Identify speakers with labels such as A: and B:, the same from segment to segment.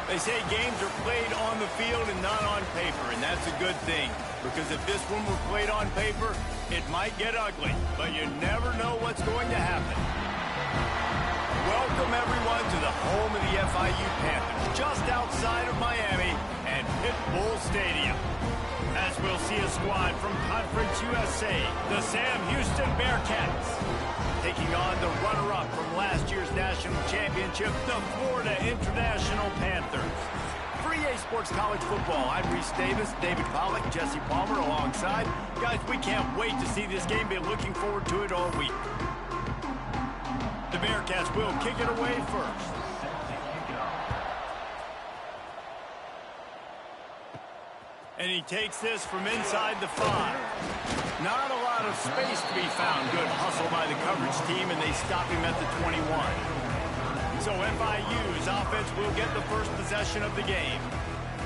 A: They say games are played on the field and not on paper, and that's a good thing. Because if this one were played on paper, it might get ugly. But you never know what's going to happen. Welcome, everyone, to the home of the FIU Panthers, just outside of Miami and Pitbull Stadium. As we'll see a squad from Conference USA, the Sam Houston Bearcats, taking on the runner-up from last year's national championship, the Florida International Panthers. For EA Sports College Football, I'm Reese Davis, David Pollack, Jesse Palmer alongside. Guys, we can't wait to see this game. Been looking forward to it all week. The Bearcats will kick it away first. And he takes this from inside the 5. Not a lot of space to be found. Good hustle by the coverage team, and they stop him at the 21. So FIU's offense will get the first possession of the game.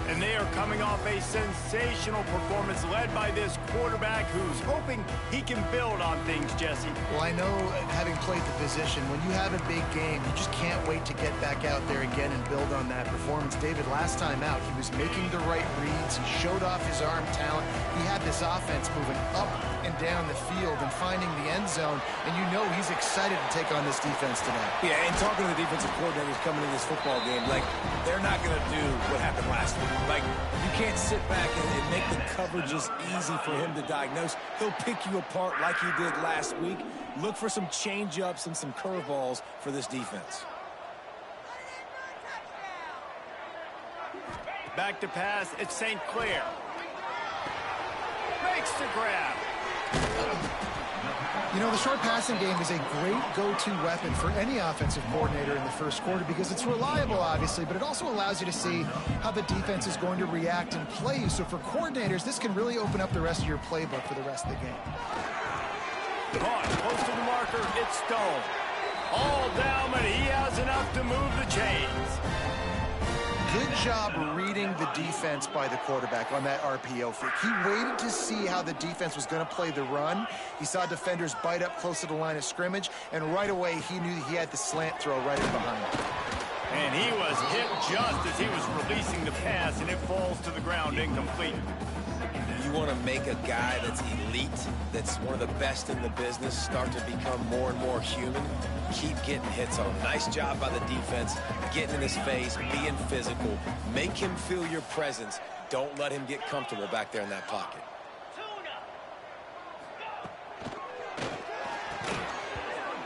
A: And they are coming off a sensational performance led by this quarterback who's hoping he can build on things, Jesse.
B: Well, I know, having played the position, when you have a big game, you just can't wait to get back out there again and build on that performance. David, last time out, he was making the right reads. He showed off his arm talent. He had this offense moving up and down the field and finding the end zone. And you know he's excited to take on this defense tonight.
C: Yeah, and talking to the defensive coordinators coming in this football game, like, they're not going to do what happened last week. Like, you can't sit back and make the coverages easy for him to diagnose. He'll pick you apart like he did last week. Look for some change-ups and some curveballs for this defense.
A: Back to pass, it's St. Clair. Makes the grab.
B: You know, the short passing game is a great go-to weapon for any offensive coordinator in the first quarter because it's reliable, obviously, but it also allows you to see how the defense is going to react and play. So for coordinators, this can really open up the rest of your playbook for the rest of the game.
A: Caught close to the marker, it's Stone. All down, but he has enough to move the chains.
B: Good job reading the defense by the quarterback on that RPO fake. He waited to see how the defense was going to play the run. He saw defenders bite up close to the line of scrimmage, and right away he knew he had the slant throw right in behind him.
A: And he was hit just as he was releasing the pass, and it falls to the ground incomplete.
C: You want to make a guy that's elite, that's one of the best in the business, start to become more and more human. Keep getting hits on him. Nice job by the defense, getting in his face, being physical. Make him feel your presence. Don't let him get comfortable back there in that pocket.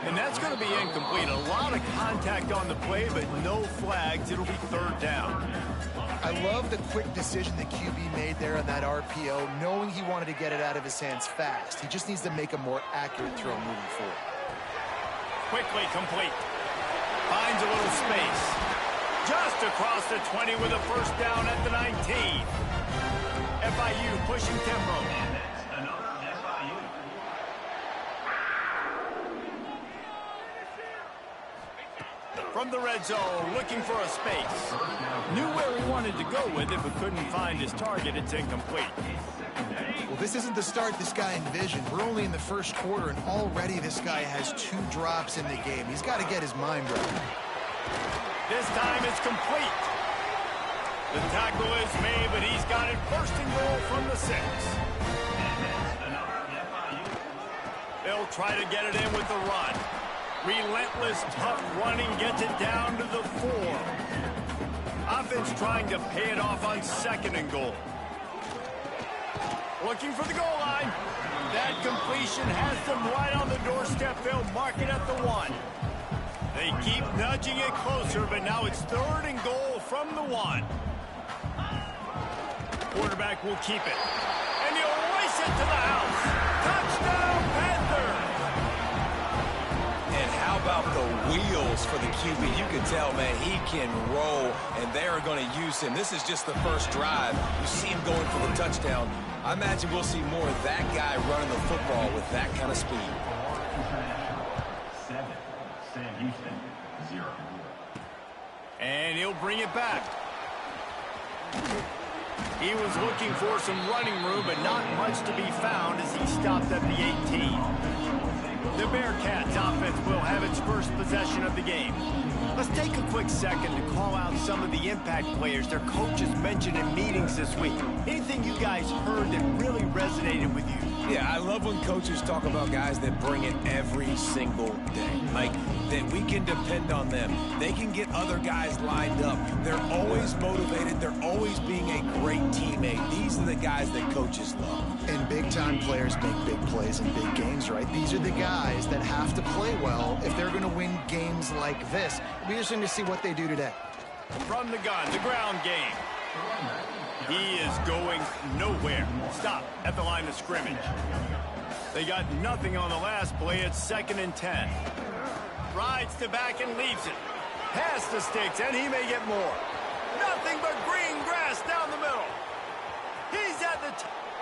A: And that's going to be incomplete. A lot of contact on the play, but no flags. It'll be third down.
B: I love the quick decision the QB made there on that RPO, knowing he wanted to get it out of his hands fast. He just needs to make a more accurate throw moving forward.
A: Quickly complete. Finds a little space. Just across the 20 with a first down at the 19. FIU pushing tempo. From the red zone, looking for a space. Knew where he wanted to go with it, but couldn't find his target. It's incomplete.
B: Well, this isn't the start this guy envisioned. We're only in the first quarter, and already this guy has 2 drops in the game. He's got to get his mind right.
A: This time it's complete. The tackle is made, but he's got it first and goal from the 6. They'll try to get it in with the run. Relentless, tough running gets it down to the 4. Offense trying to pay it off on 2nd and goal. Looking for the goal line. That completion has them right on the doorstep. They'll mark it at the 1. They keep nudging it closer, but now it's 3rd and goal from the 1. Quarterback will keep it. And he'll race it to the house. Touchdown, Panthers!
C: And how about the wheels for the QB? You can tell, man, he can roll, and they are going to use him. This is just the first drive. You see him going for the touchdown. I imagine we'll see more of that guy running the football with that kind of speed.
D: 7, Sam Houston, 0.
A: And he'll bring it back. He was looking for some running room, but not much to be found as he stopped at the 18. The Bearcats offense will have its first possession of the game. Let's take a quick second to call out some of the impact players their coaches mentioned in meetings this week. Anything you guys heard that really resonated with you?
C: Yeah, I love when coaches talk about guys that bring it every single day. Like, that we can depend on them. They can get other guys lined up. They're always motivated. They're always being a great teammate. These are the guys that coaches love.
B: And big-time players make big plays in big games, right? These are the guys that have to play well if they're going to win games like this. It'll be interesting to see what they do today.
A: From the gun, the ground game. He is going nowhere. Stop at the line of scrimmage. They got nothing on the last play. It's 2nd and 10. Rides to back and leaves it. Past the sticks, and he may get more. Nothing but green grass down the middle. He's at the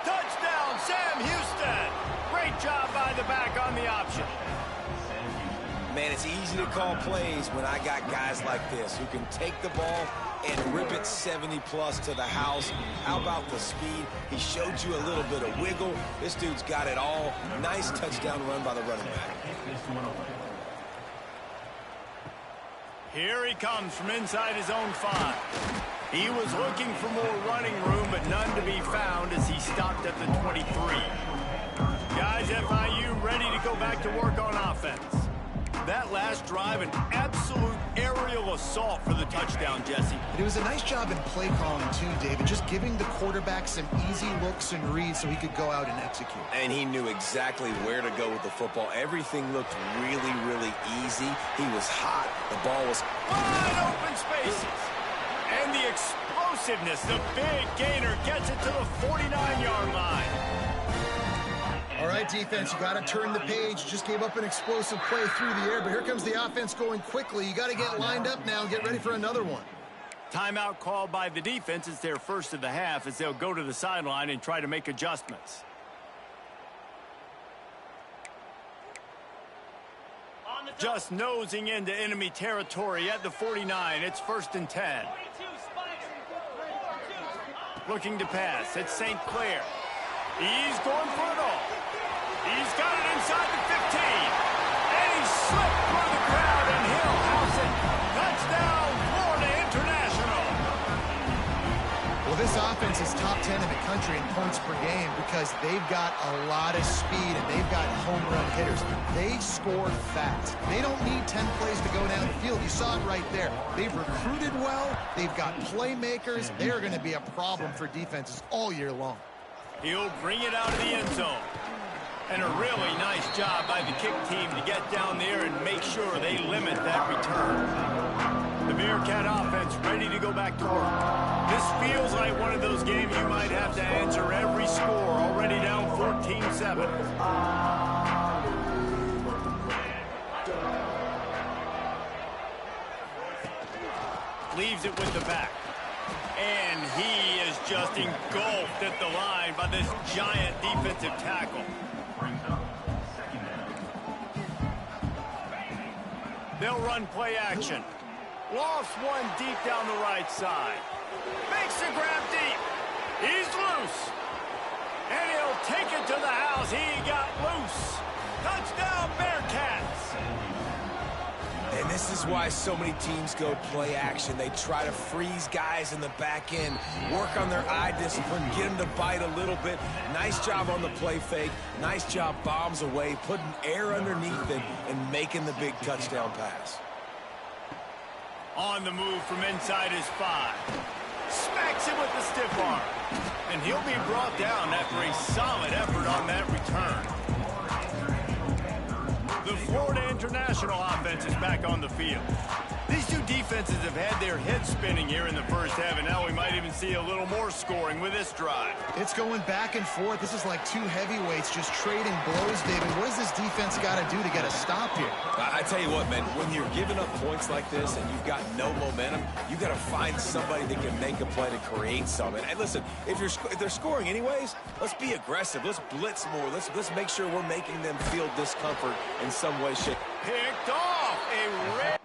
A: touchdown, Sam Houston. Great job by the back on the option.
C: Man, it's easy to call plays when I got guys like this who can take the ball and rip it 70-plus to the house. How about the speed? He showed you a little bit of wiggle. This dude's got it all. Nice touchdown run by the running back.
A: Here he comes from inside his own 5. He was looking for more running room, but none to be found as he stopped at the 23. Guys, FIU ready to go back to work on offense. That last drive, an absolute aerial assault for the touchdown, Jesse.
B: But it was a nice job in play calling, too, David, just giving the quarterback some easy looks and reads so he could go out and execute.
C: And he knew exactly where to go with the football. Everything looked really, really easy. He was hot. The ball was
A: wide open spaces. And the explosiveness, the big gainer gets it to the 49-yard line.
B: All right, defense, you got to turn the page. Just gave up an explosive play through the air, but here comes the offense going quickly. You got to get lined up now and get ready for another one.
A: Timeout called by the defense. It's their first of the half as they'll go to the sideline and try to make adjustments. Just nosing into enemy territory at the 49. It's 1st and 10. Looking to pass. It's St. Clair. He's going for it all. He's got it inside the 15. And he slipped through the crowd, and he'll house it. Touchdown, Florida International.
B: Well, this offense is top 10 in the country in points per game because they've got a lot of speed and they've got home run hitters. They score fast. They don't need 10 plays to go down the field. You saw it right there. They've recruited well. They've got playmakers. They're going to be a problem for defenses all year long.
A: He'll bring it out of the end zone. And a really nice job by the kick team to get down there and make sure they limit that return. The Bearcat offense ready to go back to work. This feels like one of those games you might have to answer every score. Already down 14-7. Leaves it with the back. And he is just engulfed at the line by this giant defensive tackle. They'll run play action. Lost one deep down the right side. Makes the grab deep. He's loose. And he'll take it to the house. He got loose. Touchdown, Bearcats.
C: And this is why so many teams go play action. They try to freeze guys in the back end, work on their eye discipline, get them to bite a little bit. Nice job on the play fake. Nice job bombs away, putting air underneath it and making the big touchdown pass.
A: On the move from inside his 5. Smacks him with the stiff arm. And he'll be brought down after a solid effort on that return. The Florida International offense is back on the field. These two defenses have had their heads spinning here in the first half, and now we might even see a little more scoring with this drive.
B: It's going back and forth. This is like two heavyweights just trading blows, David. What does this defense got to do to get a stop here?
C: I tell you what, man, when you're giving up points like this and you've got no momentum, you got to find somebody that can make a play to create something. And listen, if they're scoring anyways, let's be aggressive. Let's blitz more. Let's make sure we're making them feel discomfort in some way, shape.
A: Picked off a red.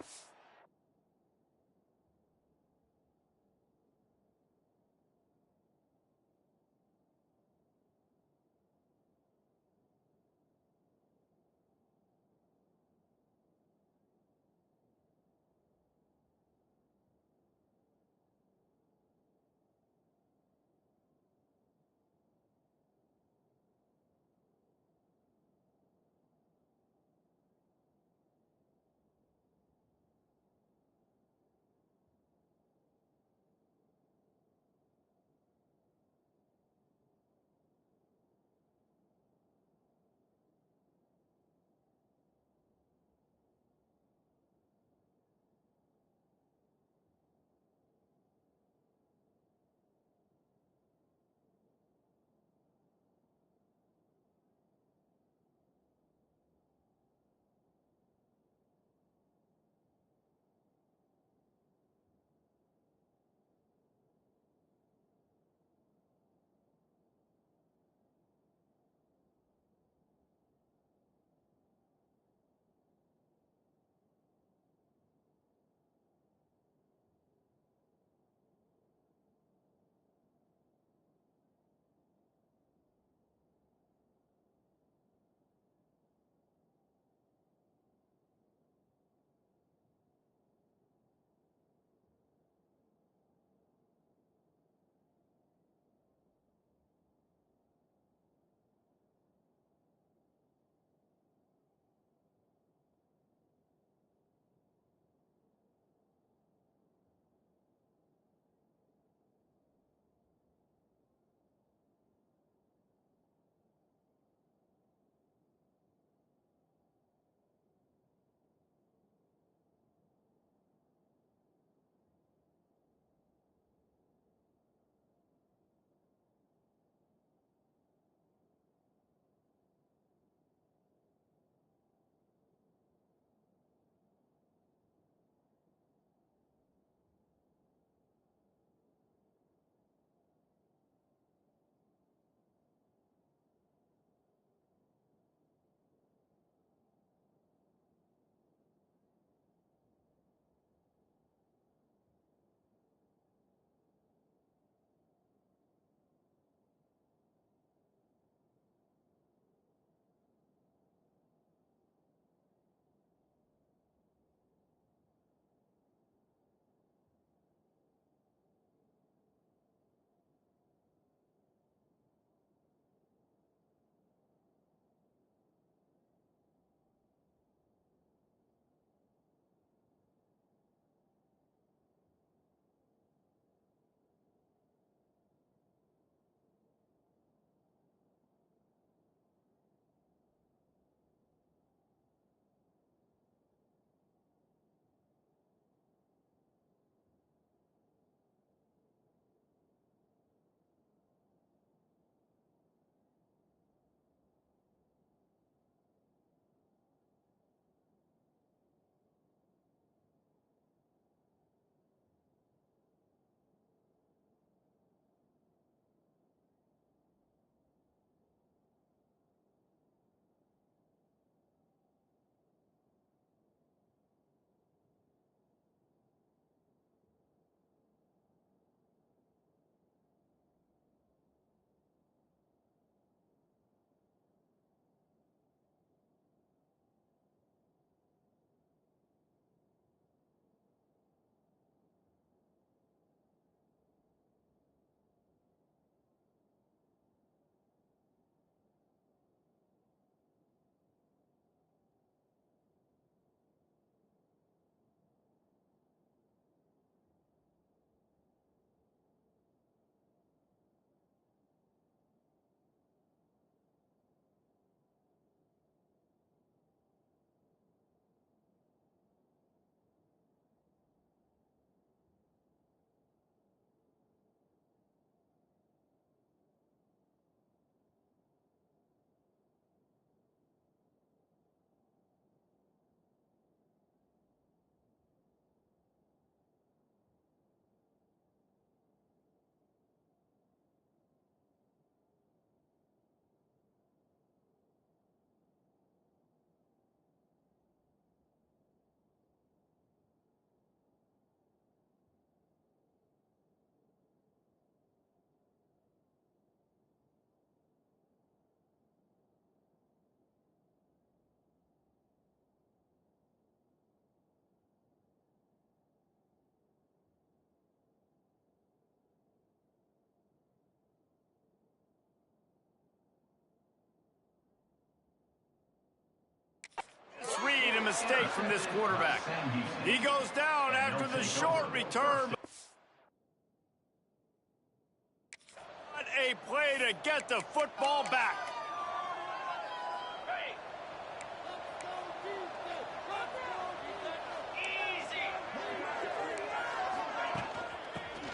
A: mistake from this quarterback. He goes down after the short return. What a play to get the football back.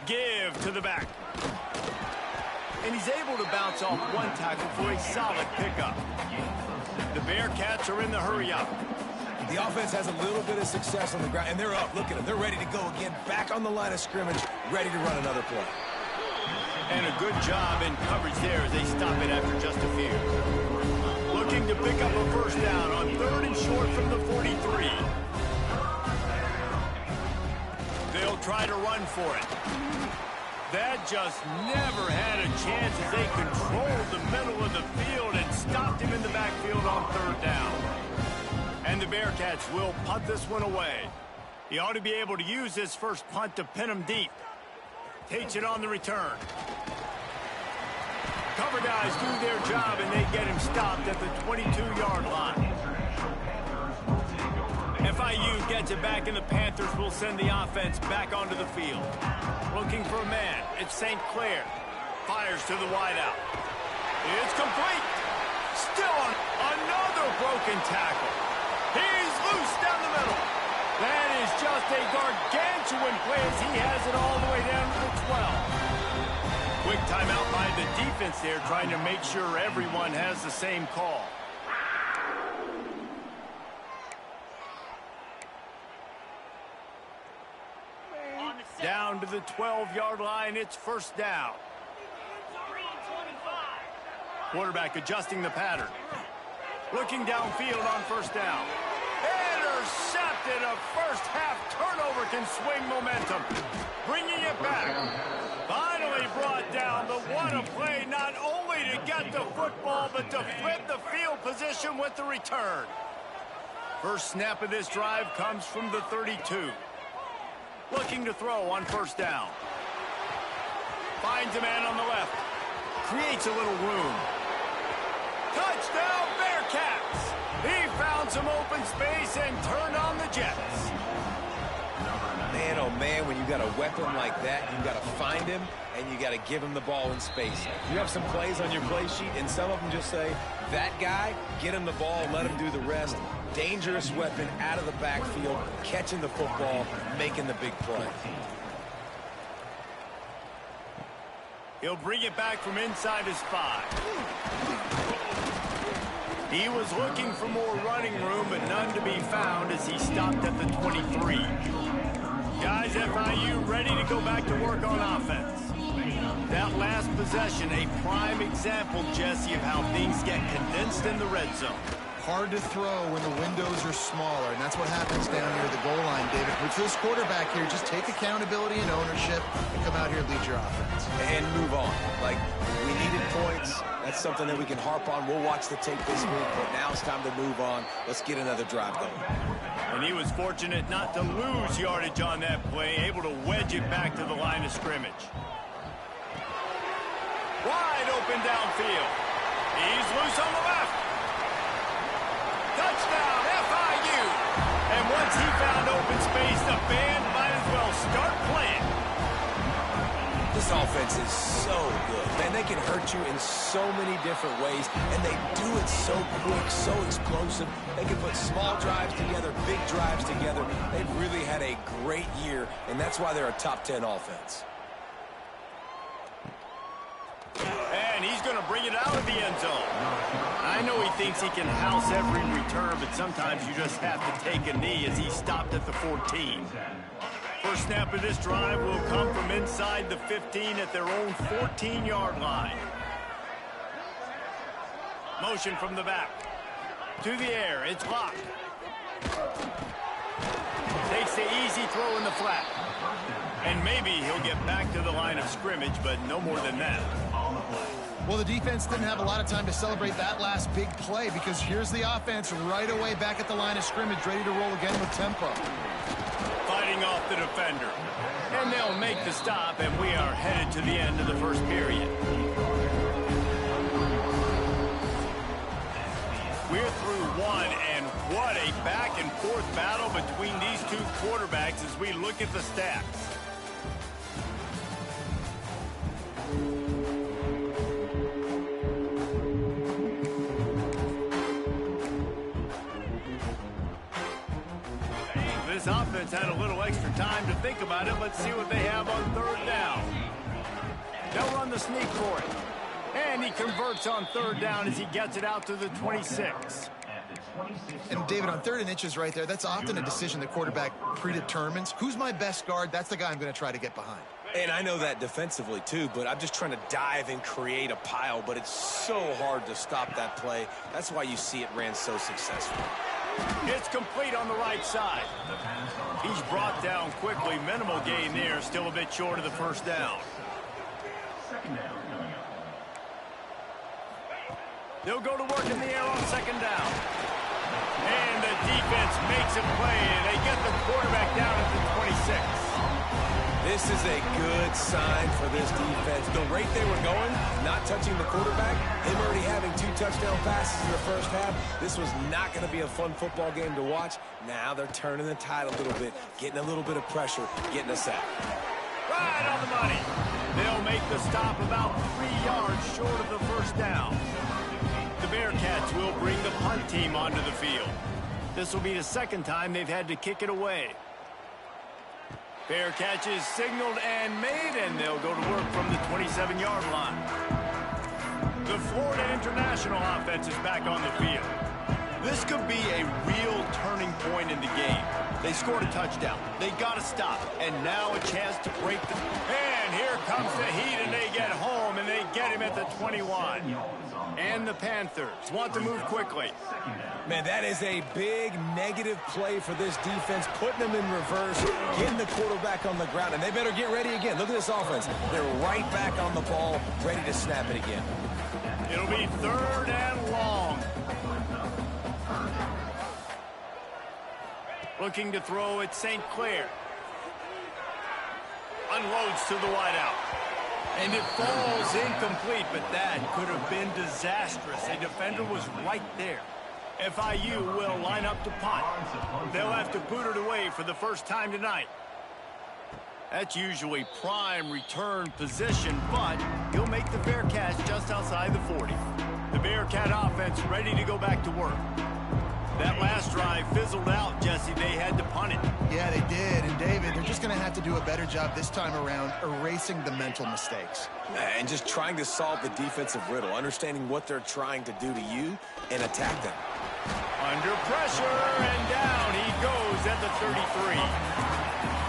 A: Give to the back. And he's able to bounce off one tackle for a solid pickup. The Bearcats are in the hurry-up.
C: The offense has a little bit of success on the ground, and they're up. Look at them. They're ready to go again, back on the line of scrimmage, ready to run another play.
A: And a good job in coverage there as they stop it after just a few. Looking to pick up a first down on 3rd and short from the 43. They'll try to run for it. That just never had a chance as they controlled the middle of the field and stopped him in the backfield on 3rd down. And the Bearcats will punt this one away. He ought to be able to use this first punt to pin him deep. Takes it on the return. Cover guys do their job and they get him stopped at the 22-yard line. FIU gets it back and the Panthers will send the offense back onto the field. Looking for a man. It's St. Clair. Fires to the wideout. It's complete. Still on another broken tackle. He's loose down the middle. That is just a gargantuan play as he has it all the way down to the 12. Quick timeout by the defense there, trying to make sure everyone has the same call. Down to the 12-yard line, it's first down. Quarterback adjusting the pattern. Looking downfield on first down. Intercepted. A first-half turnover can swing momentum. Bringing it back. Finally brought down. The what a play, not only to get the football, but to flip the field position with the return. First snap of this drive comes from the 32. Looking to throw on first down. Finds a man on the left. Creates a little room. Touchdown, Bearcats! He found some open space and turned on the Jets.
C: Man, oh man, when you got a weapon like that, you got to find him and you got to give him the ball in space. You have some plays on your play sheet, and some of them just say, that guy, get him the ball, let him do the rest. Dangerous weapon out of the backfield, catching the football, making the big play.
A: He'll bring it back from inside his 5. He was looking for more running room, but none to be found as he stopped at the 23. Guys, FIU ready to go back to work on offense. That last possession, a prime example, Jesse, of how things get condensed in the red zone.
B: Hard to throw when the windows are smaller, and that's what happens down near the goal line, David. But for this quarterback here, just take accountability and ownership and come out here and lead your offense.
C: And move on. Like, we needed points. That's something that we can harp on. We'll watch the tape this week, but now it's time to move on. Let's get another drive going.
A: And he was fortunate not to lose yardage on that play, able to wedge it back to the line of scrimmage. Wide open downfield. He's loose on the left. Touchdown, FIU. And once he found open space, the band might as well start playing.
C: This offense is so good. Man, they can hurt you in so many different ways, and they do it so quick, so explosive. They can put small drives together, big drives together. They've really had a great year, and that's why they're a top 10 offense.
A: And he's going to bring it out of the end zone. I know he thinks he can house every return, but sometimes you just have to take a knee as he stopped at the 14. First snap of this drive will come from inside the 15 at their own 14-yard line. Motion from the back. To the air, it's locked. Takes the easy throw in the flat. And maybe he'll get back to the line of scrimmage, but no more than that.
B: Well, the defense didn't have a lot of time to celebrate that last big play because here's the offense right away back at the line of scrimmage, ready to roll again with tempo.
A: Fighting off the defender. And they'll make the stop, and we are headed to the end of the first period. we're through one, and what a back-and-forth battle between these two quarterbacks as we look at the stats. This offense had a little extra time to think about it. Let's see what they have on third down. They'll run the sneak for it. And he converts on third down as he gets it out to the 26.
B: And David, on 3rd and inches right there, that's often a decision the quarterback predetermines. Who's my best guard? That's the guy I'm going to try to get behind.
C: And I know that defensively too, but I'm just trying to dive and create a pile, but it's so hard to stop that play. That's why you see it ran so successful.
A: It's complete on the right side. He's brought down quickly. Minimal gain there, still a bit short of the first down. They'll go to work in the air on 2nd down. And the defense makes a play, and they get the quarterback down at the 26.
C: This is a good sign for this defense. The rate they were going, not touching the quarterback, him already having 2 touchdown passes in the first half, this was not going to be a fun football game to watch. Now they're turning the tide a little bit, getting a little bit of pressure, getting a sack.
A: Right on the money. They'll make the stop about 3 yards short of the first down. The Bearcats will bring the punt team onto the field. This will be the 2nd time they've had to kick it away. Fair catch is signaled and made, and they'll go to work from the 27-yard line. The Florida International offense is back on the field. This could be a real turning point in the game. They scored a touchdown. They got to stop. And now a chance to break the... And here comes the heat, and they get home, and they get him at the 21. And the Panthers want to move quickly.
C: Man, that is a big negative play for this defense, putting them in reverse, getting the quarterback on the ground, and they better get ready again. Look at this offense. They're right back on the ball, ready to snap it again.
A: It'll be 3rd and long. Looking to throw at St. Clair. Unloads to the wideout. And it falls incomplete, but that could have been disastrous. A defender was right there. FIU will line up to punt. They'll have to boot it away for the first time tonight. That's usually prime return position, but he'll make the fair catch just outside the 40. The Bearcat offense ready to go back to work. That last drive fizzled out, Jesse. They had to punt it.
B: Yeah, they did. And, David, they're just going to have to do a better job this time around erasing the mental mistakes.
C: And just trying to solve the defensive riddle, understanding what they're trying to do to you and attack them.
A: Under pressure, and down he goes at the 33.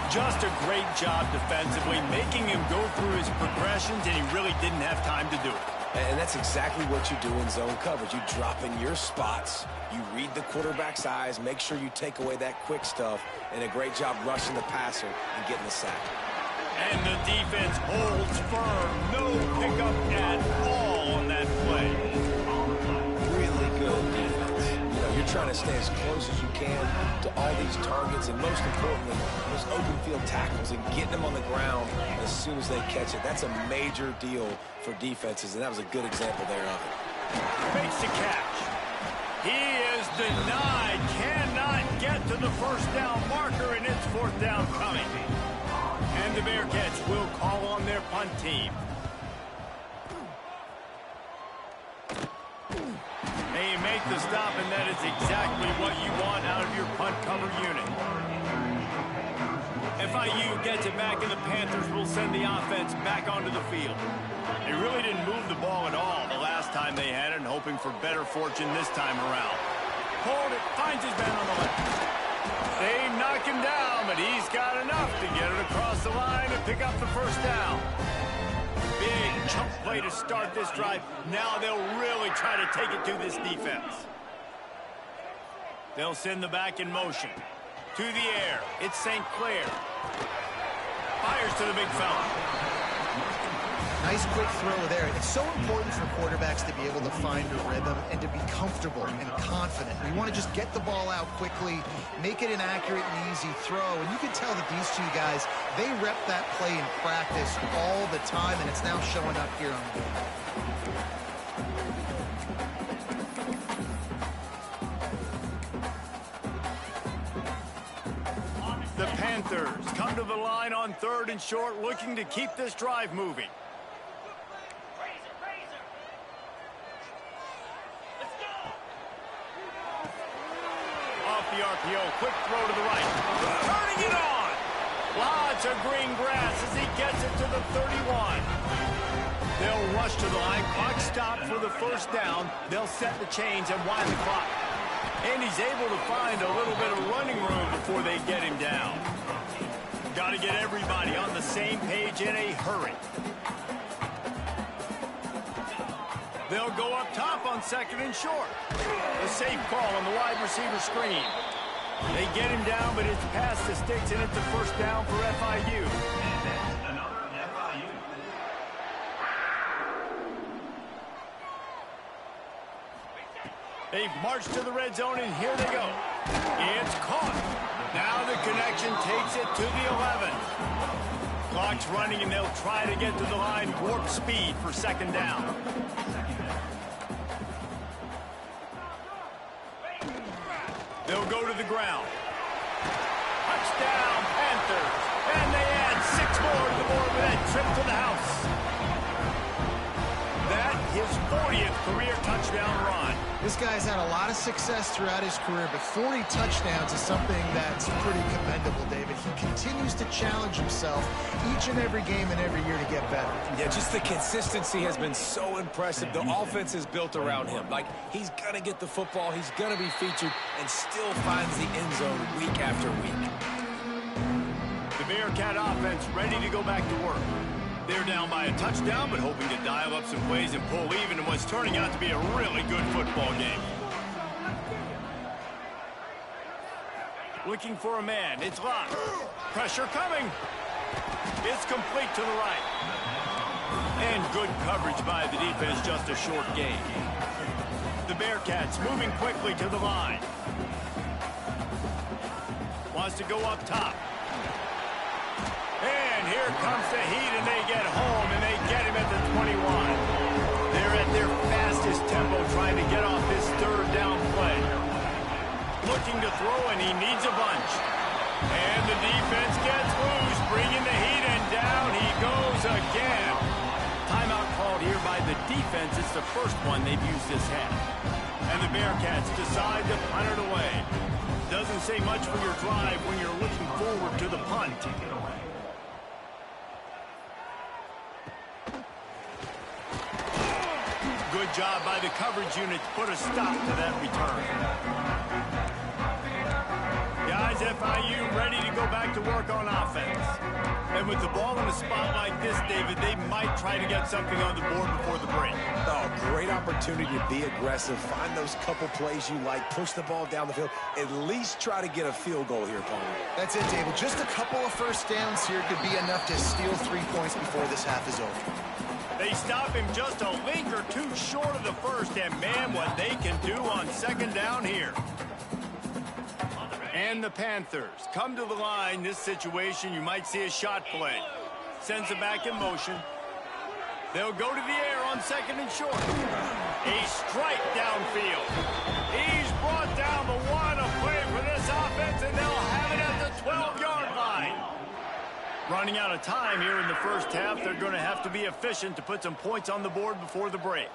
A: Just a great job defensively, making him go through his progressions, and he really didn't have time to do it.
C: And that's exactly what you do in zone coverage. You drop in your spots, you read the quarterback's eyes, make sure you take away that quick stuff, and a great job rushing the passer and getting the sack.
A: And the defense holds firm. No pickup at all on that play.
C: Really good defense. You know, you're trying to stay as close as you can to all these targets, and most importantly, those open field tackles and getting them on the ground as soon as they catch it. That's a major deal for defenses, and that was a good example there of it.
A: Makes the catch. He is denied. Cannot get to the first down marker, and it's 4th down coming. And the Bearcats will call on their punt team. They make the stop, and that is exactly what you want out of your punt cover unit. FIU gets it back, and the Panthers will send the offense back onto the field. They really didn't move the ball at all the last time they had it, and hoping for better fortune this time around. Hold it, finds his man on the left. They knock him down, but he's got enough to get it across the line and pick up the first down. Big chunk play to start this drive. Now they'll really try to take it to this defense. They'll send the back in motion. To the air, it's St. Clair. Fires to the big fella.
B: Nice quick throw there. It's so important for quarterbacks to be able to find a rhythm and to be comfortable and confident. You want to just get the ball out quickly, make it an accurate and easy throw. And you can tell that these two guys, they rep that play in practice all the time, and it's now showing up here on the field.
A: The Panthers come to the line on 3rd and short, looking to keep this drive moving. Off the RPO, quick throw to the right. Turning it on. Lots of green grass as he gets it to the 31. They'll rush to the line. Clock stopped for the first down. They'll set the chains and wind the clock. And he's able to find a little bit of running room before they get him down. Got to get everybody on the same page in a hurry. They'll go up top on 2nd and short. A safe call on the wide receiver screen. They get him down, but it's past the sticks, and it's a first down for FIU.
D: Another FIU.
A: They've marched to the red zone, and here they go. It's caught. Now the connection takes it to the 11. Clock's running, and they'll try to get to the line warp speed for 2nd down. They'll go to the ground. Touchdown, Panthers. And they add 6 more to the board with that trip to the house. That his 40th career touchdown run.
B: This guy's had a lot of success throughout his career, but 40 touchdowns is something that's pretty commendable, David. He continues to challenge himself each and every game and every year to get better.
C: Yeah, just the consistency has been so impressive. The offense is built around him. Like, he's going to get the football, he's going to be featured, and still finds the end zone week after week.
A: The Bearcat offense ready to go back to work. They're down by a touchdown, but hoping to dial up some plays and pull even in what's turning out to be a really good football game. Looking for a man. It's locked. Pressure coming. It's complete to the right. And good coverage by the defense, just a short gain. The Bearcats moving quickly to the line. Wants to go up top. And here comes the heat, and they get home, and they get him at the 21. They're at their fastest tempo trying to get off this 3rd down play. Looking to throw, and he needs a bunch. And the defense gets loose, bringing the heat, and down he goes again. Timeout called here by the defense. It's the first one they've used this half. And the Bearcats decide to punt it away. Doesn't say much for your drive when you're looking forward to the punt. Good job by the coverage unit to put a stop to that return. Guys, FIU ready to go back to work on offense. And with the ball in a spot like this, David, they might try to get something on the board before the break.
C: Oh, great opportunity to be aggressive. Find those couple plays you like. Push the ball down the field. At least try to get a field goal here, Paul.
B: That's it, David. Just a couple of first downs here could be enough to steal 3 points before this half is over.
A: They stop him just a link or two short of the first, and man, what they can do on 2nd down here. And the Panthers come to the line. This situation, you might see a shot play. Sends it back in motion. They'll go to the air on 2nd and short. A strike downfield. He's brought down the one, a play for this offense, and they'll have it at the 12-yard line. Running out of time here in the first half. They're going to have to be efficient to put some points on the board before the break.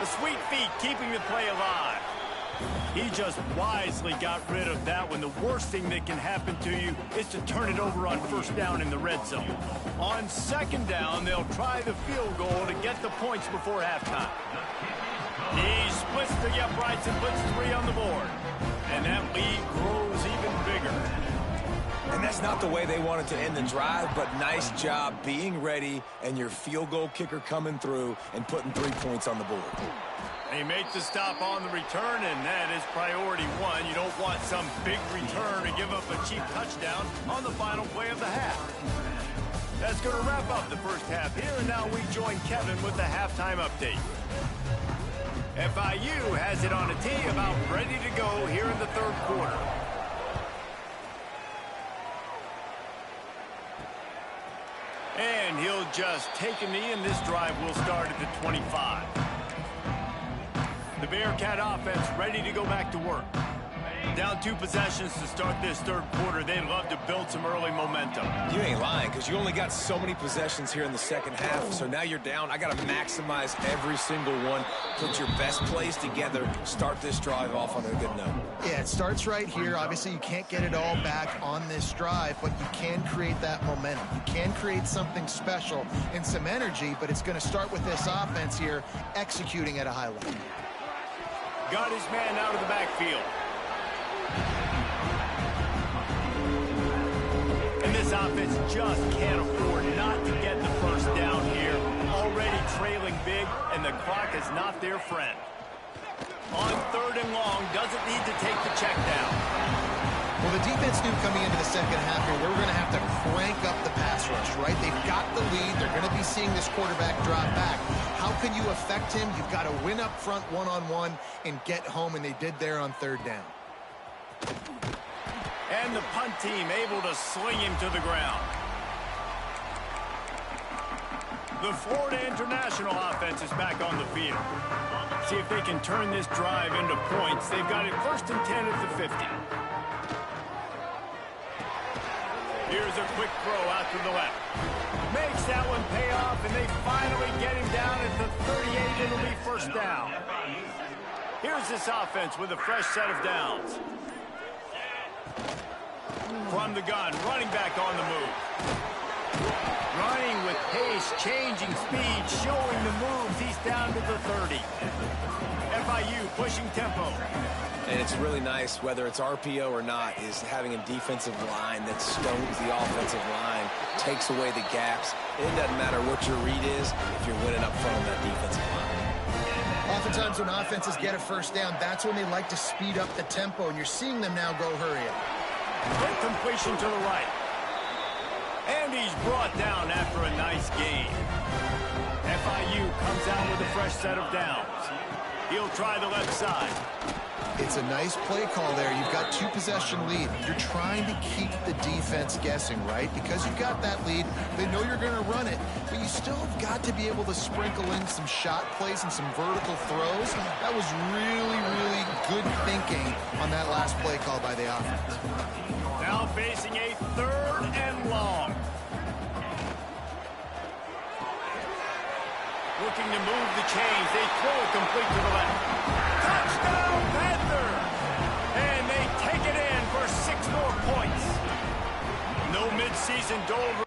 A: The sweet feet keeping the play alive. He just wisely got rid of that one. The worst thing that can happen to you is to turn it over on 1st down in the red zone. On 2nd down, they'll try the field goal to get the points before halftime. He splits the uprights and puts 3 on the board. And that lead grows even bigger.
C: And that's not the way they wanted to end the drive, but nice job being ready and your field goal kicker coming through and putting 3 points on the board.
A: They make the stop on the return, and that is priority 1. You don't want some big return to give up a cheap touchdown on the final play of the half. That's going to wrap up the first half here, and now we join Kevin with the halftime update. FIU has it on a tee, about ready to go here in the 3rd quarter. And he'll just take a knee, and this drive will start at the 25. The Bearcat offense ready to go back to work. Down 2 possessions to start this third quarter. They'd love to build some early momentum.
C: You ain't lying, because you only got so many possessions here in the second half, so now you're down. I got to maximize every single one, put your best plays together, start this drive off on a good note.
B: Yeah, it starts right here. Obviously, you can't get it all back on this drive, but you can create that momentum. You can create something special and some energy, but it's going to start with this offense here executing at a high level.
A: Got his man out of the backfield. And this offense just can't afford not to get the first down here. Already trailing big, and the clock is not their friend. On 3rd and long, doesn't need to take the check down.
B: Well, the defense knew coming into the second half here, we're going to have to crank up the pass rush, right? They've got the lead. They're going to be seeing this quarterback drop back. How can you affect him? You've got to win up front one-on-one and get home, and they did there on 3rd down.
A: And the punt team able to sling him to the ground. The Florida International offense is back on the field. See if they can turn this drive into points. They've got it 1st and 10 at the 50. Here's a quick throw out to the left. Makes that one pay off, and they finally get him down at the 38. It'll be 1st down. Here's this offense with a fresh set of downs. From the gun, running back on the move. Running with pace, changing speed, showing the moves. He's down to the 30. FIU pushing tempo.
C: And it's really nice, whether it's RPO or not, is having a defensive line that stones the offensive line, takes away the gaps. It doesn't matter what your read is if you're winning up front on that defensive line.
B: Oftentimes when offenses get a 1st down, that's when they like to speed up the tempo, and you're seeing them now go hurry up.
A: Quick completion to the right. And he's brought down after a nice gain. FIU comes out with a fresh set of downs. He'll try the left side.
B: It's a nice play call there. You've got 2-possession lead. You're trying to keep the defense guessing, right? Because you've got that lead, they know you're going to run it, but you still have got to be able to sprinkle in some shot plays and some vertical throws. That was really, really good thinking on that last play call by the offense.
A: Now facing a 3rd and long. Looking to move the chains. They throw it complete to the left. Touchdown, Panther! And they take it in for 6 more points. No midseason dole.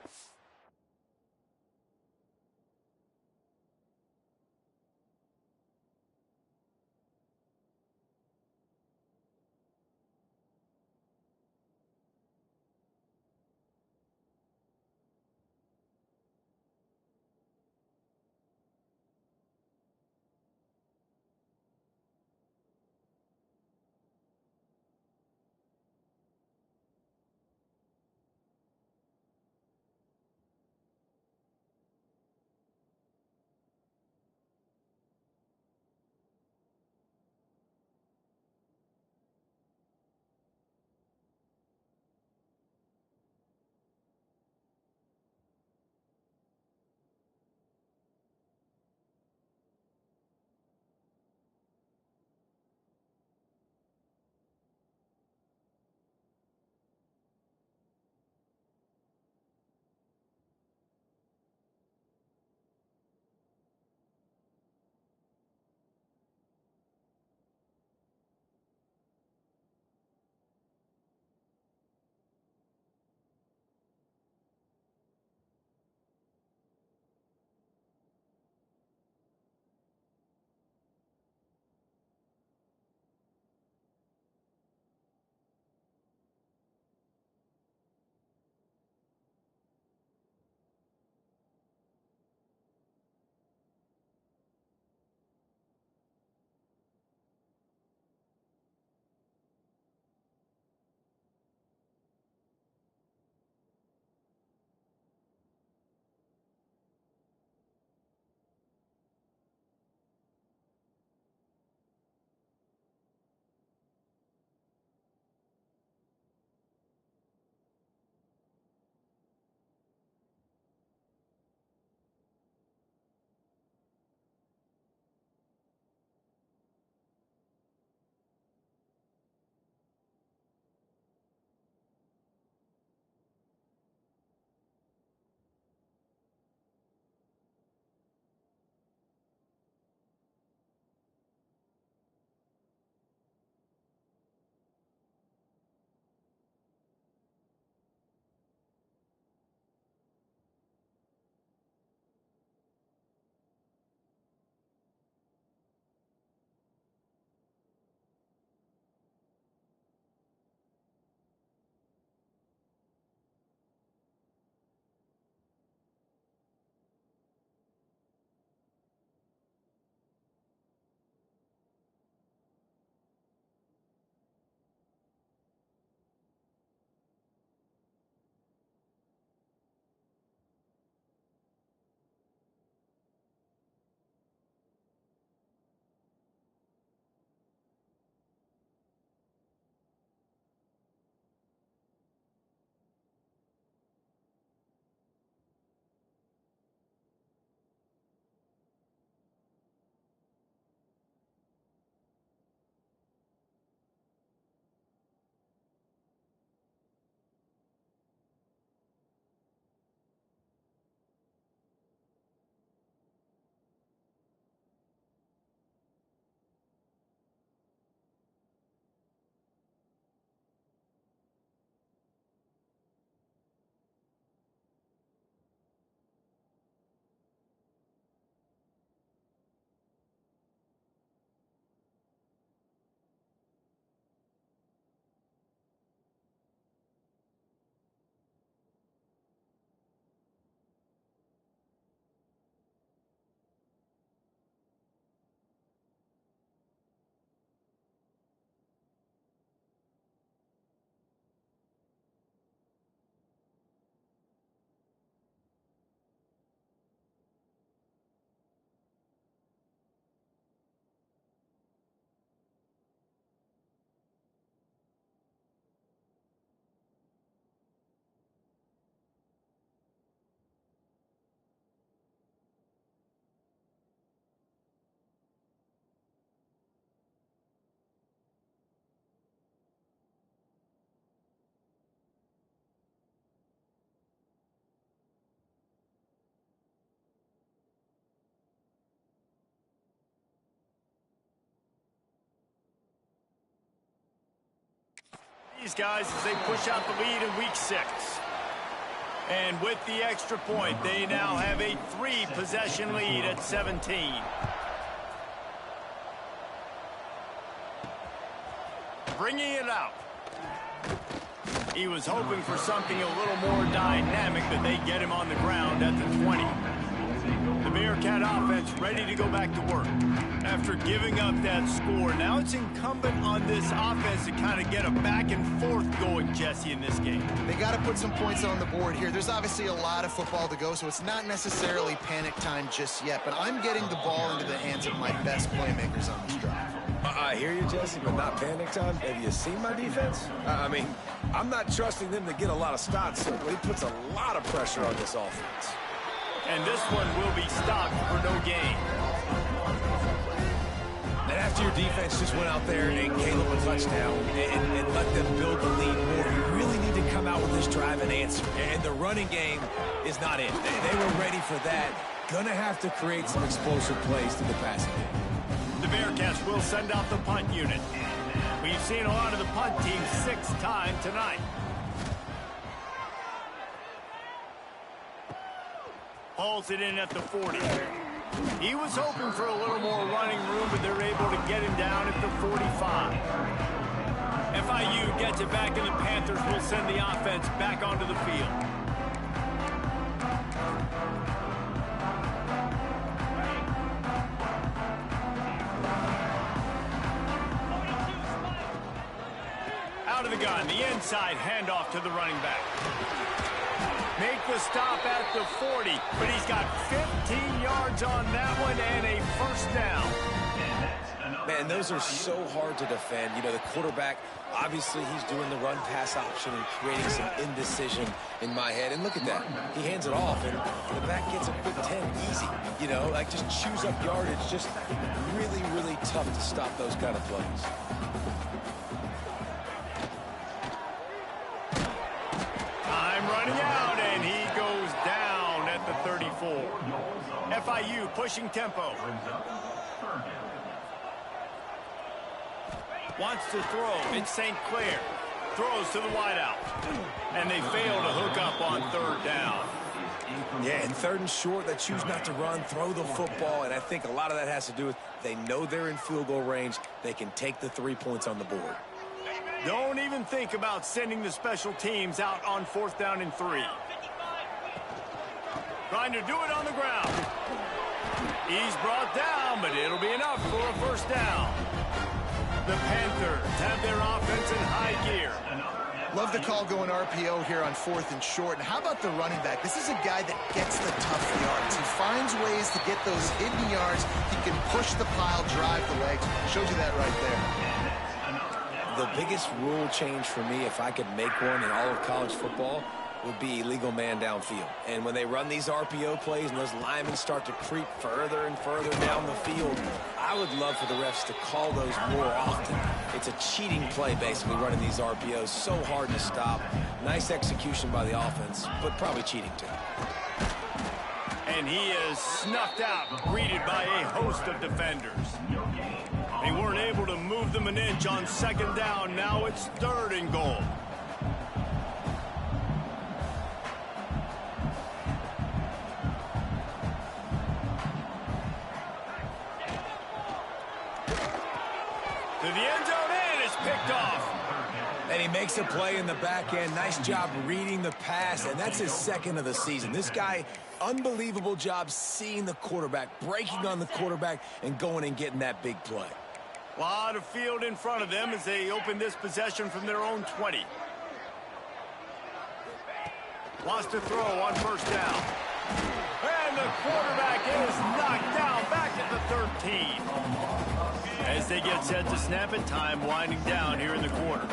A: these guys as they push out the lead in week 6. And with the extra point, they now have a 3-possession lead at 17. Bringing it out. He was hoping for something a little more dynamic, but they get him on the ground at the 20. The Bearcat offense ready to go back to work. After giving up that score, now it's incumbent on this offense to kind of get a back and forth going, Jesse, in this game.
B: They got to put some points on the board here. There's obviously a lot of football to go, so it's not necessarily panic time just yet, but I'm getting the ball into the hands of my best playmakers on this drive.
C: I hear you, Jesse, but not panic time. Have you seen my defense? I mean, I'm not trusting them to get a lot of stops, so he puts a lot of pressure on this offense.
A: And this one will be stopped for no gain.
C: And after your defense just went out there and gave them a touchdown and let them build the lead more, you really need to come out with this drive and answer. And the running game is not it. They were ready for that. Gonna have to create some explosive plays to the passing game.
A: The Bearcats will send out the punt unit. We've seen a lot of the punt team 6 times tonight. Hauls it in at the 40. He was hoping for a little more running room, but they're able to get him down at the 45. FIU gets it back, and the Panthers will send the offense back onto the field. Out of the gun, the inside handoff to the running back. Make the stop at the 40, but he's got 15 yards on that one and a first down.
C: Man, those are so hard to defend. You know, the quarterback, obviously he's doing the run-pass option and creating some indecision in my head. And look at that. He hands it off, and the back gets a quick 10. Easy. You know, like just chews up yardage. Just really, really tough to stop those kind of plays.
A: Time running out, and he goes down at the 34. FIU pushing tempo. Wants to throw. It's St. Clair. Throws to the wideout. And they fail to hook up on 3rd down.
C: Yeah, and 3rd and short, they choose not to run, throw the football, and I think a lot of that has to do with they know they're in field goal range. They can take the 3 points on the board.
A: Don't even think about sending the special teams out on 4th down and 3. Trying to do it on the ground. He's brought down, but it'll be enough for a first down. The Panthers have their offense in high gear.
B: Love the call going RPO here on 4th and short. And how about the running back? This is a guy that gets the tough yards. He finds ways to get those hidden yards. He can push the pile, drive the legs. Shows you that right there.
C: The biggest rule change for me, if I could make one in all of college football, would be illegal man downfield. And when they run these RPO plays and those linemen start to creep further and further down the field, I would love for the refs to call those more often. It's a cheating play, basically, running these RPOs. So hard to stop. Nice execution by the offense, but probably cheating too.
A: And he is snuffed out, greeted by a host of defenders. They weren't able to move them an inch on 2nd down. Now it's 3rd and goal. To the end zone, and it's picked off.
C: And he makes a play in the back end. Nice job reading the pass, and that's his 2nd of the season. This guy, unbelievable job seeing the quarterback, breaking on the quarterback, and going and getting that big play.
A: A lot of field in front of them as they open this possession from their own 20. Wants to throw on 1st down. And the quarterback is knocked down back at the 13. As they get set to snap it, time winding down here in the quarter.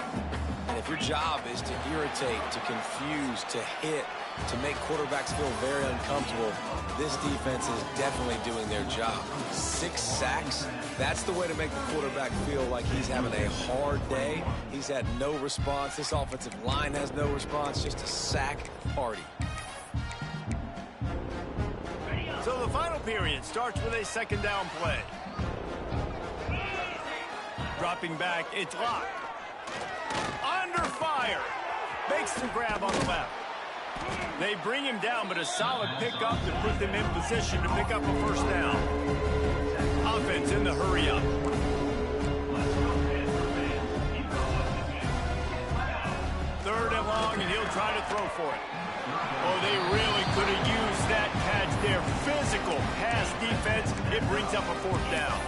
C: And if your job is to irritate, to confuse, to hit, to make quarterbacks feel very uncomfortable, this defense is definitely doing their job. 6 sacks, that's the way to make the quarterback feel like he's having a hard day. He's had no response. This offensive line has no response, just a sack party.
A: So the final period starts with a 2nd down play. Dropping back, it's locked. Under under fire. Makes the grab on the left. They bring him down, but a solid pickup to put them in position to pick up a first down. Offense in the hurry-up. Third and long, and he'll try to throw for it. Oh, they really could have used that catch there. Physical pass defense. It brings up a fourth down.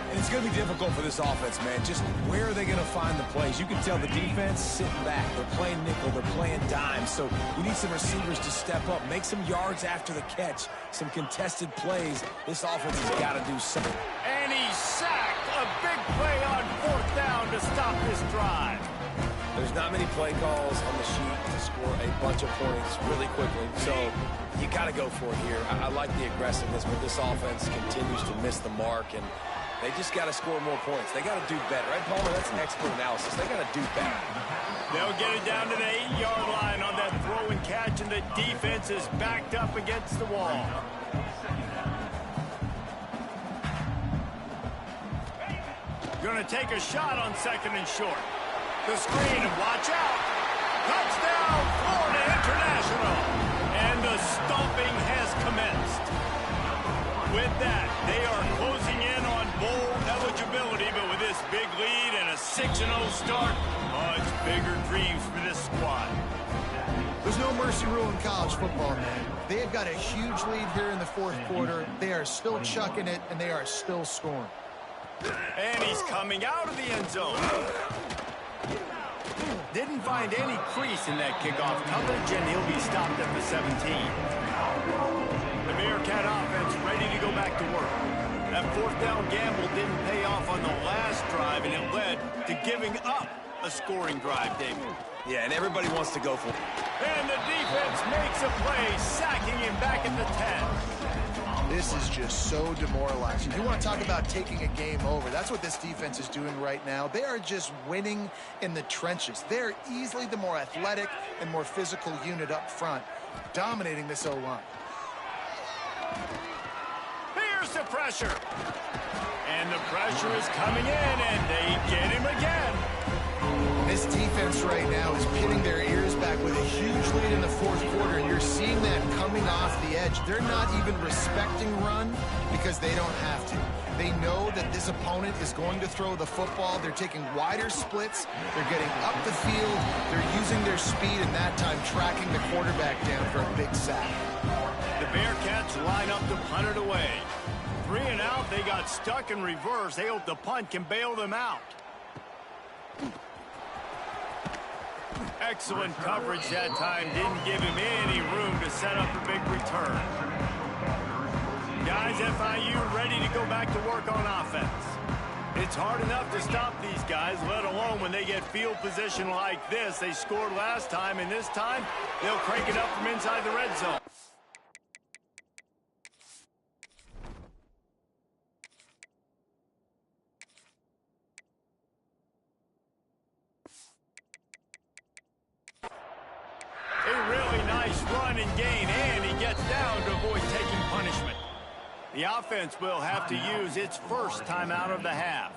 C: And it's going to be difficult for this offense, man. Just where are they going to find the plays? You can tell the defense sitting back. They're playing nickel. They're playing dime. So we need some receivers to step up, make some yards after the catch, some contested plays. This offense has got to do something.
A: And he's sacked. A big play on fourth down to stop this drive.
C: There's not many play calls on the sheet to score a bunch of points really quickly. So you got to go for it here. I like the aggressiveness, but this offense continues to miss the mark, and they just got to score more points. They got to do better. Right, Palmer? That's an expert analysis. They got to do better.
A: They'll get it down to the 8-yard line on that throw and catch, and the defense is backed up against the wall. Going to take a shot on second and short. The screen, and watch out. Touchdown, Florida International. And the stomping has commenced. With that, they are closing in on bowl eligibility, but with this big lead and a 6-0 start, much bigger dreams for this squad.
B: There's no mercy rule in college football, man. They have got a huge lead here in the fourth quarter. They are still chucking it, and they are still scoring.
A: And he's coming out of the end zone. Didn't find any crease in that kickoff coverage, and he'll be stopped at the 17. The Bearcat offense ready to go back to work. That fourth down gamble didn't pay off on the last drive, and it led to giving up a scoring drive, David.
C: Yeah, and everybody wants to go for it.
A: And the defense makes a play, sacking him back at the 10.
B: This is just so demoralizing. You want to talk about taking a game over. That's what this defense is doing right now. They are just winning in the trenches. They're easily the more athletic and more physical unit up front, dominating this O-line.
A: Here's the pressure. And the pressure is coming in, and they get him again.
B: This defense right now is pinning their ears back with a huge lead in the fourth quarter, and you're seeing that coming off the edge. They're not even respecting run because they don't have to. They know that this opponent is going to throw the football. They're taking wider splits. They're getting up the field. They're using their speed, and that time tracking the quarterback down for a big sack.
A: The Bearcats line up to punt it away. 3 and out, they got stuck in reverse. They hope the punt can bail them out. Excellent coverage that time. Didn't give him any room to set up a big return. Guys, FIU ready to go back to work on offense. It's hard enough to stop these guys, let alone when they get field position like this. They scored last time, and this time they'll crank it up from inside the red zone. A really nice run and gain, and he gets down to avoid taking punishment. The offense will have to use its first timeout of the half.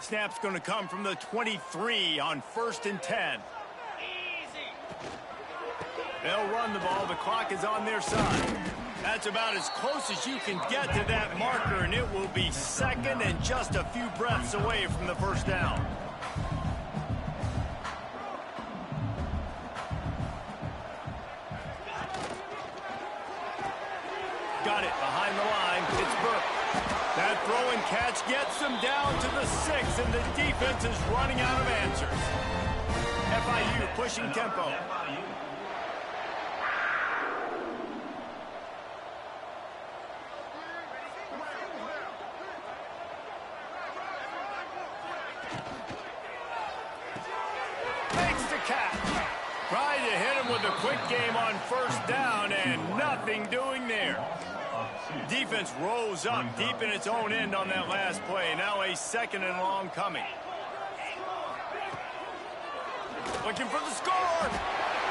A: Snap's going to come from the 23 on 1st and 10. They'll run the ball. The clock is on their side. That's about as close as you can get to that marker, and it will be second and just a few breaths away from the first down. Got it behind the line. It's Burke. That throw and catch gets them down to the 6, and the defense is running out of answers. FIU pushing tempo. Makes the catch. Tried to hit him with a quick game on first down, and nothing doing there. Defense rose up deep in its own end on that last play. Now a 2nd and long coming. Looking for the score.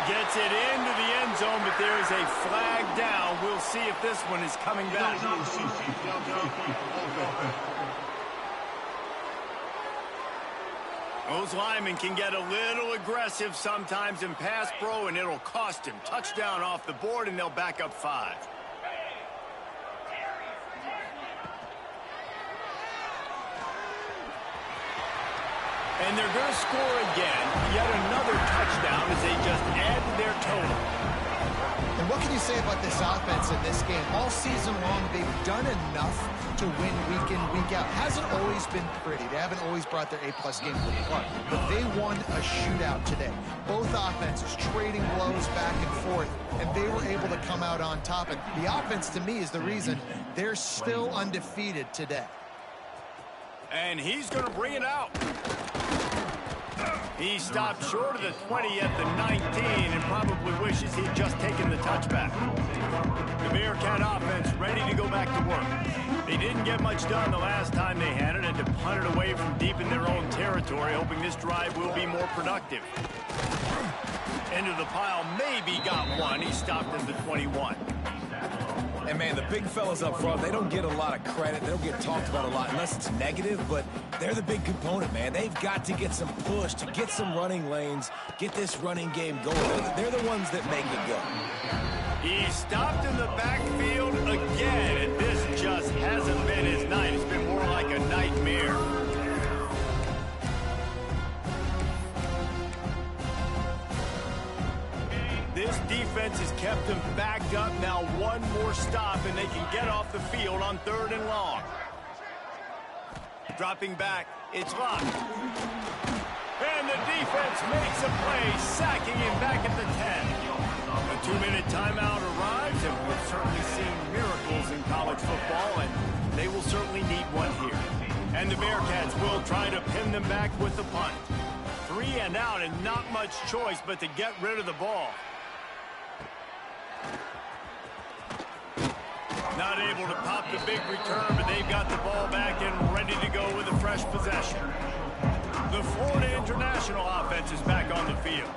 A: Gets it into the end zone, but there is a flag down. We'll see if this one is coming back. Those linemen can get a little aggressive sometimes in pass pro, and it'll cost him. Touchdown off the board, and they'll back up 5. And they're going to score again. Yet another touchdown as they just add to their total.
B: And what can you say about this offense in this game? All season long, they've done enough to win week in, week out. Hasn't always been pretty. They haven't always brought their A-plus game to the park. But they won a shootout today. Both offenses trading blows back and forth, and they were able to come out on top. And the offense, to me, is the reason they're still undefeated today.
A: And he's going to bring it out. He stopped short of the 20 at the 19 and probably wishes he'd just taken the touchback. The Bearcat offense ready to go back to work. They didn't get much done the last time they had it, and to punt it away from deep in their own territory, hoping this drive will be more productive. Into the pile, maybe got one. He stopped at the 21.
C: And, man, the big fellas up front, they don't get a lot of credit. They don't get talked about a lot unless it's negative, but they're the big component, man. They've got to get some push, to get some running lanes, get this running game going. They're the ones that make it go.
A: He stopped in the backfield again, and this just hasn't been his night. It's been more like a nightmare. This defense has kept them backed up. Now one more stop, and they can get off the field on 3rd and long. Dropping back, it's locked. And the defense makes a play, sacking him back at the 10. A 2-minute timeout arrives, and we've certainly seen miracles in college football, and they will certainly need one here. And the Bearcats will try to pin them back with the punt. 3 and out, and not much choice but to get rid of the ball. Not able to pop the big return, but they've got the ball back and ready to go with a fresh possession. The Florida International offense is back on the field.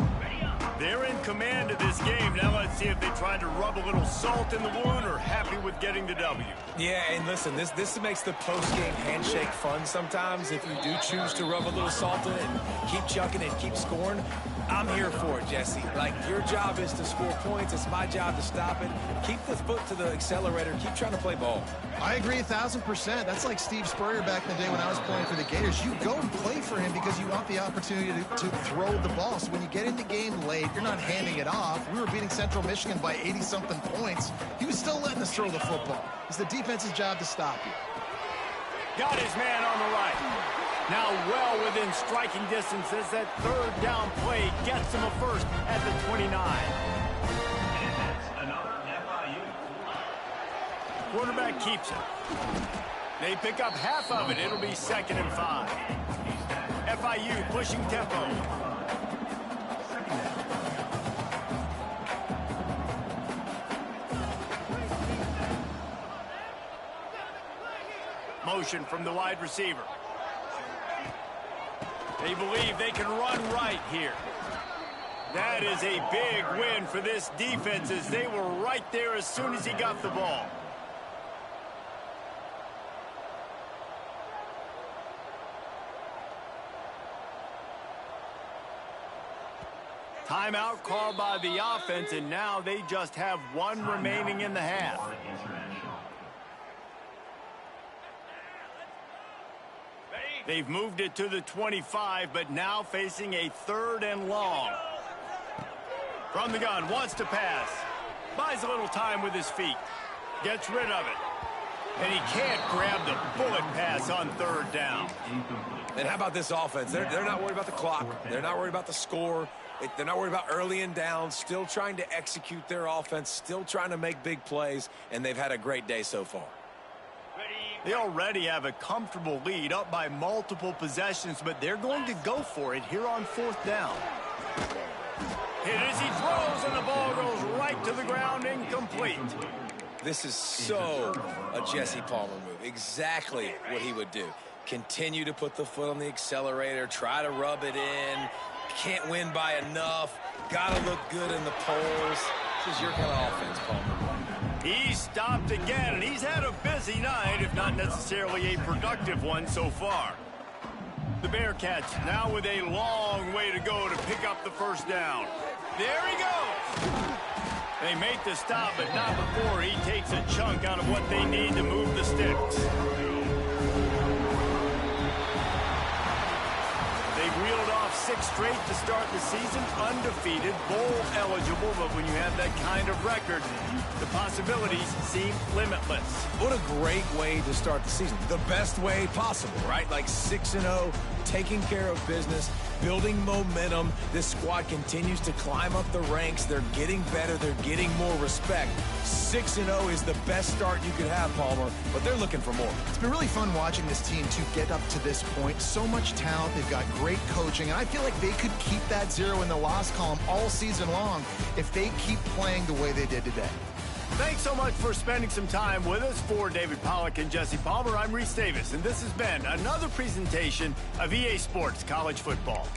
A: They're in command of this game. Now let's see if they try to rub a little salt in the wound or happy with getting the W.
C: Yeah, and listen, this makes the post-game handshake fun sometimes. If you do choose to rub a little salt in it and keep chucking and keep scoring, I'm here for it, Jesse. Like, your job is to score points. It's my job to stop it. Keep the foot to the accelerator. Keep trying to play ball.
B: I agree 1,000%. That's like Steve Spurrier back in the day when I was playing for the Gators. You go and play for him because you want the opportunity to throw the ball. So when you get in the game late, you're not handing it off. We were beating Central Michigan by 80-something points. He was still letting us throw the football. It's the defense's job to stop you.
A: Got his man on the right. Now well within striking distance as that 3rd down play gets him a first at the 29.
D: Another FIU.
A: Quarterback keeps it. They pick up half of it. It'll be 2nd and 5. FIU pushing tempo. Motion from the wide receiver. They believe they can run right here. That is a big win for this defense as they were right there as soon as he got the ball. Timeout called by the offense, and now they just have one remaining in the half. They've moved it to the 25, but now facing a 3rd and long. From the gun, wants to pass. Buys a little time with his feet. Gets rid of it. And he can't grab the bullet pass on 3rd down.
C: And how about this offense? They're not worried about the clock. They're not worried about the score. They're not worried about early and down. Still trying to execute their offense. Still trying to make big plays. And they've had a great day so far.
A: They already have a comfortable lead, up by multiple possessions, but they're going to go for it here on 4th down. Hit as he throws, and the ball goes right to the ground, incomplete.
C: This is so a Jesse Palmer move. Exactly what he would do. Continue to put the foot on the accelerator, try to rub it in. Can't win by enough. Got to look good in the polls. This is your kind of offense, Palmer.
A: He stopped again, and he's had a busy night, if not necessarily a productive one so far. The Bearcats now with a long way to go to pick up the first down. There he goes. They make the stop, but not before he takes a chunk out of what they need to move the sticks. They've reeled off 6 straight to start the season, undefeated, bowl eligible, but when you have that kind of record, the possibilities seem limitless.
E: What a great way to start the season. The best way possible, right? Like 6-0, taking care of business, building momentum. This squad continues to climb up the ranks. They're getting better. They're getting more respect. 6-0 is the best start you could have, Palmer, but they're looking for more.
B: It's been really fun watching this team to get up to this point. So much talent. They've got great coaching, and I feel like they could keep that 0 in the loss column all season long if they keep playing the way they did today.
A: Thanks so much for spending some time with us. For David Pollack and Jesse Palmer, I'm Reese Davis, and this has been another presentation of EA Sports College Football.